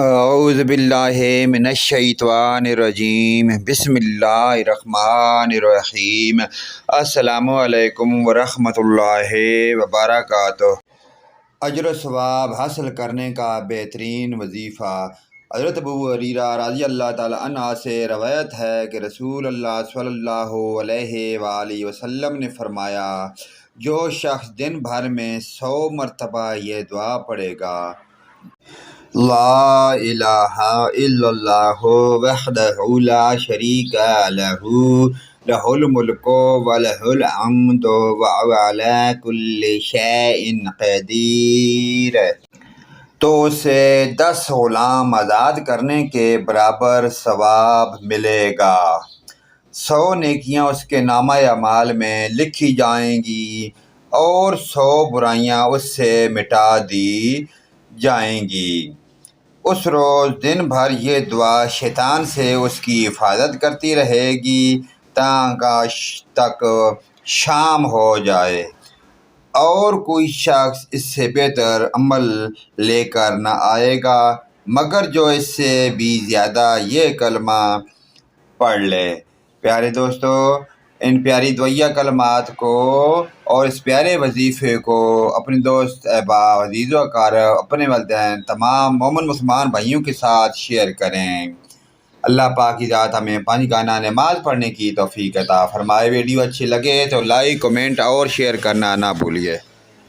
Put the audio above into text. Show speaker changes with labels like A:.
A: اعوذ باللہ من الشیطان الرجیم بسم اللہ الرحمن الرحیم۔ السلام علیکم ورحمۃ اللہ وبرکاتہ۔ اجر و ثواب حاصل کرنے کا بہترین وظیفہ۔ حضرت ابو ہریرہ رضی اللہ تعالی عنہ سے روایت ہے کہ رسول اللہ صلی اللہ علیہ وآلہ وسلم نے فرمایا، جو شخص دن بھر میں 100 مرتبہ یہ دعا پڑھے گا، لا الہ الا اللہ وحدہ لا شریک لہ لہ الملک ولہ الحمد وہو علی کل شیء قدیر، تو اسے 10 غلام آزاد کرنے کے برابر ثواب ملے گا۔ 100 نیکیاں اس کے نامہ اعمال میں لکھی جائیں گی اور 100 برائیاں اس سے مٹا دی جائیں گی۔ اس روز دن بھر یہ دعا شیطان سے اس کی حفاظت کرتی رہے گی تک شام ہو جائے، اور کوئی شخص اس سے بہتر عمل لے کر نہ آئے گا مگر جو اس سے بھی زیادہ یہ کلمہ پڑھ لے۔ پیارے دوستو، ان پیاری دعائیہ کلمات کو اور اس پیارے وظیفے کو اپنے دوست احباب عزیز و اقارب، اپنے والدین، تمام مومن مسلمان بھائیوں کے ساتھ شیئر کریں۔ اللہ پاک کی ذات ہمیں 5 گانا نماز پڑھنے کی توفیق عطا فرمائے۔ ویڈیو اچھی لگے تو لائک، کمنٹ اور شیئر کرنا نہ بھولیے۔